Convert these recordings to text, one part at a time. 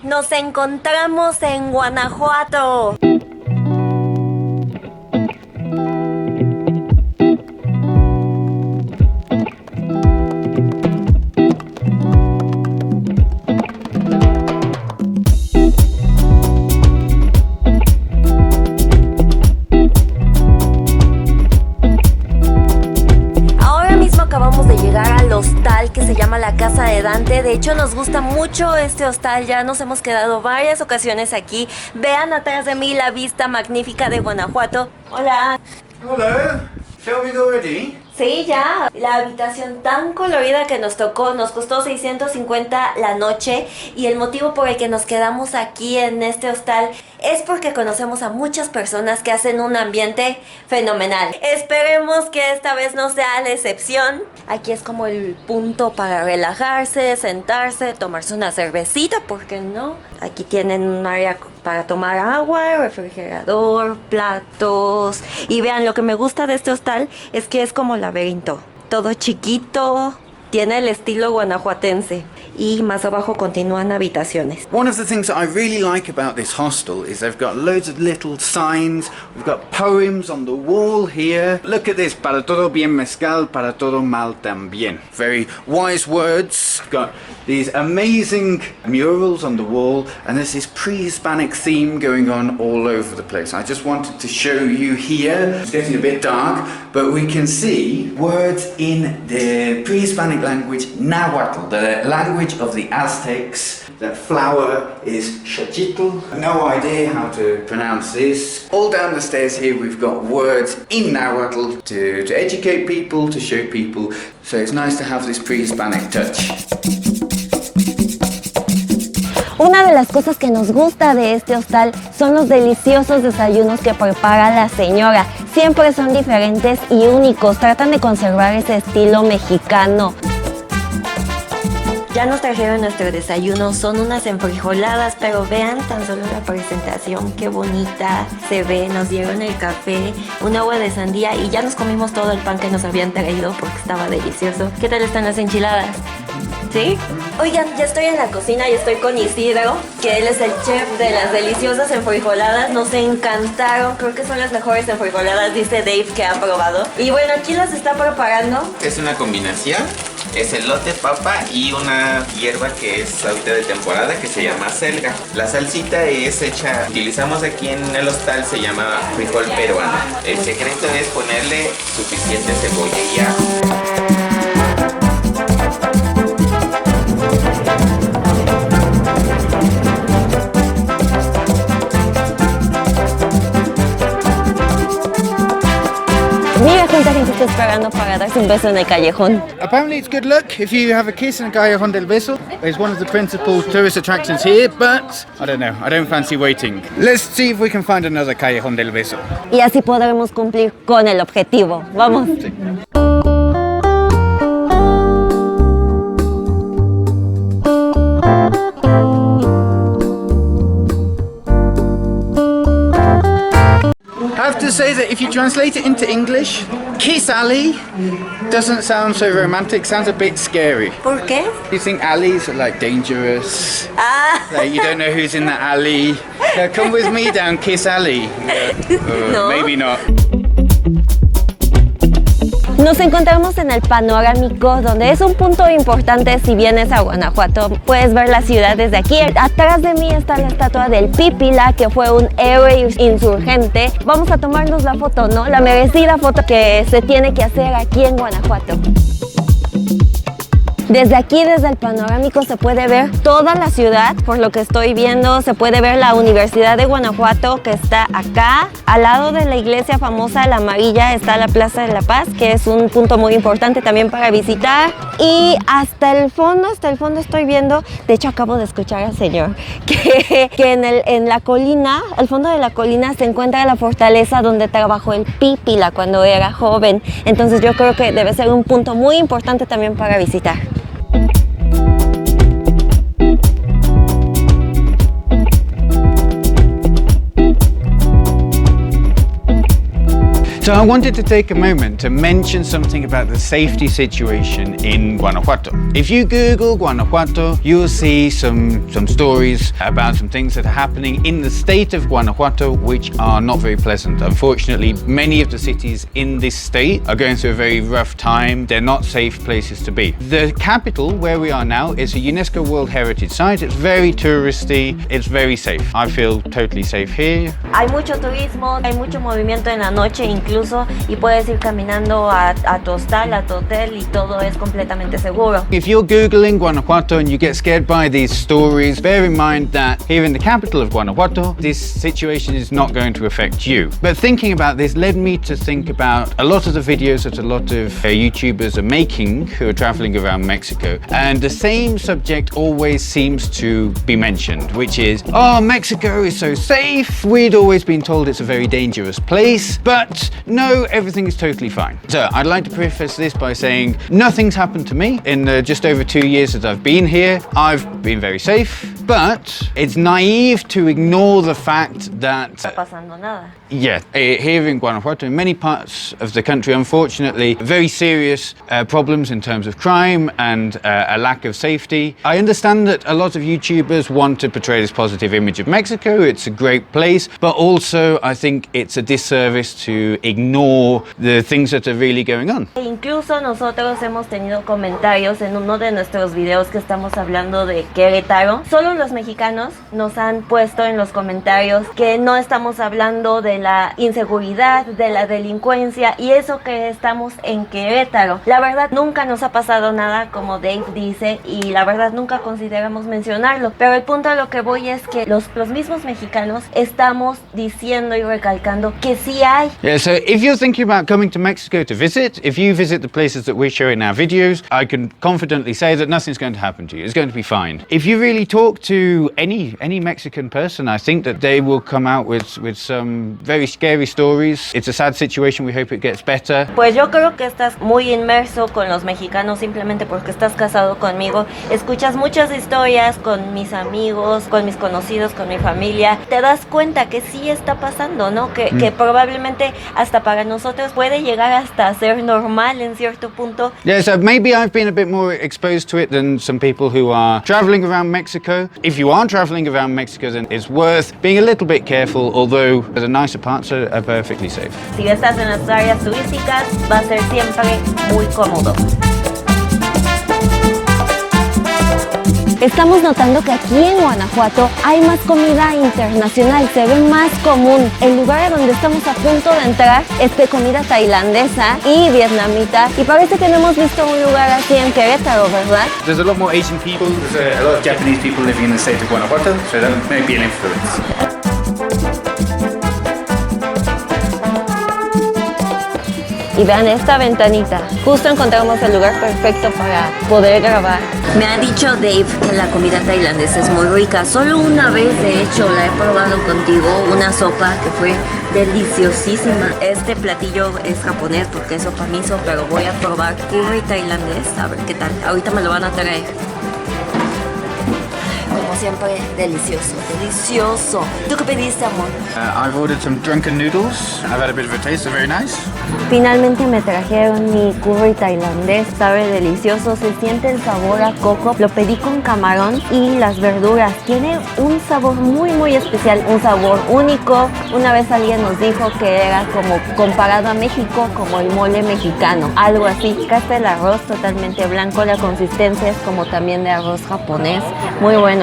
Nos encontramos en Guanajuato. Acabamos de llegar al hostal que se llama la Casa de Danta. De hecho, nos gusta mucho este hostal. Ya nos hemos quedado varias ocasiones aquí. Vean atrás de mí la vista magnífica de Guanajuato. Hola. Hola. Shall we go already? Sí, ya. La habitación tan colorida que nos tocó nos costó 650 la noche, y el motivo por el que nos quedamos aquí en este hostal es porque conocemos a muchas personas que hacen un ambiente fenomenal. Esperemos que esta vez no sea la excepción. Aquí es como el punto para relajarse, sentarse, tomarse una cervecita, ¿por qué no? Aquí tienen un área para tomar agua, refrigerador, platos. Y vean, lo que me gusta de este hostal es que es como laberinto. Todo chiquito, tiene el estilo guanajuatense. Y más abajo continúan habitaciones. One of the things that I really like about this hostel is they've got loads of little signs. We've got poems on the wall here. Look at this. Para todo bien mezcal, para todo mal también. Very wise words. We've got these amazing murals on the wall, and there's this pre-Hispanic theme going on all over the place. I just wanted to show you here. It's getting a bit dark, but we can see words in the pre-Hispanic language, Nahuatl, the language of the Aztecs. That flower is xochitl. No idea how to pronounce this. All down the stairs here we've got words in Nahuatl to educate people, to show people. So it's nice to have this pre-Hispanic touch. Una de las cosas que nos gusta de este hostal son los deliciosos desayunos que prepara la señora. Siempre son diferentes y únicos. Tratan de conservar ese estilo mexicano. Ya nos trajeron nuestro desayuno, son unas enfrijoladas, pero vean tan solo la presentación, qué bonita se ve. Nos dieron el café, un agua de sandía y ya nos comimos todo el pan que nos habían traído porque estaba delicioso. ¿Qué tal están las enchiladas? ¿Sí? Oigan, ya estoy en la cocina y estoy con Isidro, que él es el chef de las deliciosas enfrijoladas. Nos encantaron, creo que son las mejores enfrijoladas, dice Dave, que ha probado. Y bueno, aquí las está preparando. Es una combinación, es elote, papa y una hierba que es ahorita de temporada que se llama selga. La salsita es hecha, utilizamos aquí en el hostal, se llama frijol peruano. El secreto es ponerle suficiente cebolla y ajo. Mira cuánta gente está esperando para darse un beso en el callejón. Apparently it's good luck if you have a kiss in a Callejón del Beso. It's one of the principal tourist attractions here, but I don't know, I don't fancy waiting. Let's see if we can find another Callejón del Beso. Y así podremos cumplir con el objetivo. Vamos. Sí. I have to say that if you translate it into English, Kiss Alley doesn't sound so romantic, sounds a bit scary. ¿Por qué? You think alleys are like dangerous, like you don't know who's in that alley. Come with me down Kiss Alley. No. Maybe not. Nos encontramos en el panorámico, donde es un punto importante si vienes a Guanajuato. Puedes ver la ciudad desde aquí. Atrás de mí está la estatua del Pípila, que fue un héroe insurgente. Vamos a tomarnos la foto, ¿no? La merecida foto que se tiene que hacer aquí en Guanajuato. Desde aquí, desde el panorámico, se puede ver toda la ciudad, por lo que estoy viendo. Se puede ver la Universidad de Guanajuato, que está acá. Al lado de la iglesia famosa, la amarilla, está la Plaza de la Paz, que es un punto muy importante también para visitar. Y hasta el fondo estoy viendo, de hecho acabo de escuchar al señor, que en la colina, al fondo de la colina, se encuentra la fortaleza donde trabajó el Pípila cuando era joven. Entonces yo creo que debe ser un punto muy importante también para visitar. So So I wanted to take a moment to mention something about the safety situation in Guanajuato. If you Google Guanajuato, you'll see some stories about some things that are happening in the state of Guanajuato which are not very pleasant. Unfortunately, many of the cities in this state are going through a very rough time. They're not safe places to be. The capital, where we are now, is a UNESCO World Heritage Site. It's very touristy. It's very safe. I feel totally safe here. Hay mucho turismo, hay mucho movimiento en la noche incluso, y puedes ir caminando a tu hostal, a tu hotel, y todo es completamente seguro. If you're Googling Guanajuato and you get scared by these stories, bear in mind that here in the capital of Guanajuato, this situation is not going to affect you. But thinking about this led me to think about a lot of the videos that a lot of YouTubers are making who are traveling around Mexico. And the same subject always seems to be mentioned, which is, oh, Mexico is so safe. We'd always been told it's a very dangerous place, but no, everything is totally fine. So I'd like to preface this by saying nothing's happened to me in the just over 2 years that I've been here. I've been very safe, but it's naive to ignore the fact that No está pasando nada. yeah, here in Guanajuato, in many parts of the country, unfortunately, very serious problems in terms of crime and a lack of safety. I understand that a lot of YouTubers want to portray this positive image of Mexico. It's a great place, but also I think it's a disservice to ignore the things that are really going on. Incluso nosotros hemos tenido comentarios en uno de nuestros videos que estamos hablando de Querétaro. Solo los mexicanos nos han puesto en los comentarios que no estamos hablando de la inseguridad, de la delincuencia y eso que estamos en Querétaro. La verdad nunca nos ha pasado nada, como Dave dice, y la verdad nunca consideramos mencionarlo, pero el punto a lo que voy es que los mismos mexicanos estamos diciendo y recalcando que sí hay. Yeah, so if you're thinking about coming to Mexico to visit, if you visit the places that we show in our videos, I can confidently say that nothing's going to happen to you. It's going to be fine. If you really talk to any Mexican person, I think that they will come out with some very scary stories. It's a sad situation. We hope it gets better. Pues yo creo que estás muy inmerso con los mexicanos simplemente porque estás casado conmigo. Escuchas muchas historias con mis amigos, con mis conocidos, con mi familia. Te das cuenta que sí está pasando, ¿no? Que probablemente hasta para nosotros puede llegar hasta ser normal en cierto punto. Yeah, so maybe I've been a bit more exposed to it than some people who are traveling around Mexico. If you are traveling around Mexico, then it's worth being a little bit careful, although the nicer parts are perfectly safe. Si estás en las áreas turísticas, va a ser siempre muy cómodo. Estamos notando que aquí en Guanajuato hay más comida internacional, se ve más común. El lugar a donde estamos a punto de entrar es de comida tailandesa y vietnamita, y parece que no hemos visto un lugar así en Querétaro, ¿verdad? There's a lot more Asian people, there's a lot of Japanese people living in the state of Guanajuato, so that may be an influence. Y vean esta ventanita, justo encontramos el lugar perfecto para poder grabar. Me ha dicho Dave que la comida tailandesa es muy rica. Solo una vez, de hecho, la he probado contigo, una sopa que fue deliciosísima. Este platillo es japonés porque es sopa miso, pero voy a probar curry tailandés, a ver qué tal. Ahorita me lo van a traer. Como siempre, delicioso, delicioso. ¿Tú qué pediste, amor? I've ordered some drunken noodles. I've had a bit of a taste, they're very nice. Finalmente me trajeron mi curry tailandés, sabe delicioso, se siente el sabor a coco. Lo pedí con camarón y las verduras. Tiene un sabor muy especial, un sabor único. Una vez alguien nos dijo que era como comparado a México, como el mole mexicano, algo así. Acá está el arroz totalmente blanco, la consistencia es como también de arroz japonés, muy bueno.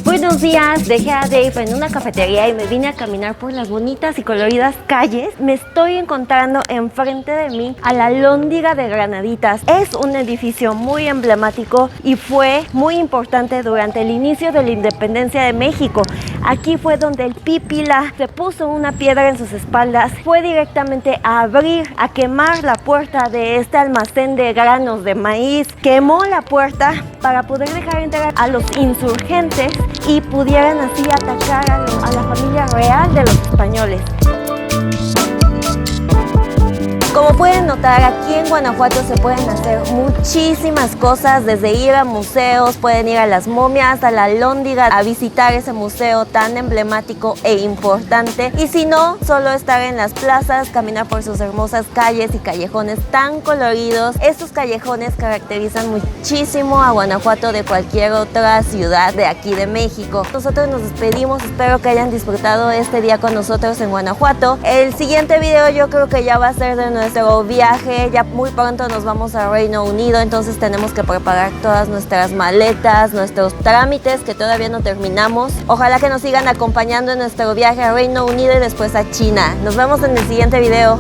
Buenos días, dejé a Dave en una cafetería y me vine a caminar por las bonitas y coloridas calles. Me estoy encontrando enfrente de mí a la Alhóndiga de Granaditas. Es un edificio muy emblemático y fue muy importante durante el inicio de la independencia de México. Aquí fue donde el Pípila se puso una piedra en sus espaldas, fue directamente a abrir, a quemar la puerta de este almacén de granos de maíz. Quemó la puerta para poder dejar entrar a los insurgentes y pudieran así atacar a la familia real de los españoles. Como pueden notar, aquí en Guanajuato se pueden hacer muchísimas cosas, desde ir a museos, pueden ir a las momias, a la Alhóndiga, a visitar ese museo tan emblemático e importante. Y si no, solo estar en las plazas, caminar por sus hermosas calles y callejones tan coloridos. Estos callejones caracterizan muchísimo a Guanajuato de cualquier otra ciudad de aquí de México. Nosotros nos despedimos, espero que hayan disfrutado este día con nosotros en Guanajuato. El siguiente video yo creo que ya va a ser de nuestro viaje, ya muy pronto nos vamos a Reino Unido, entonces tenemos que preparar todas nuestras maletas, nuestros trámites que todavía no terminamos. Ojalá que nos sigan acompañando en nuestro viaje a Reino Unido y después a China. Nos vemos en el siguiente video.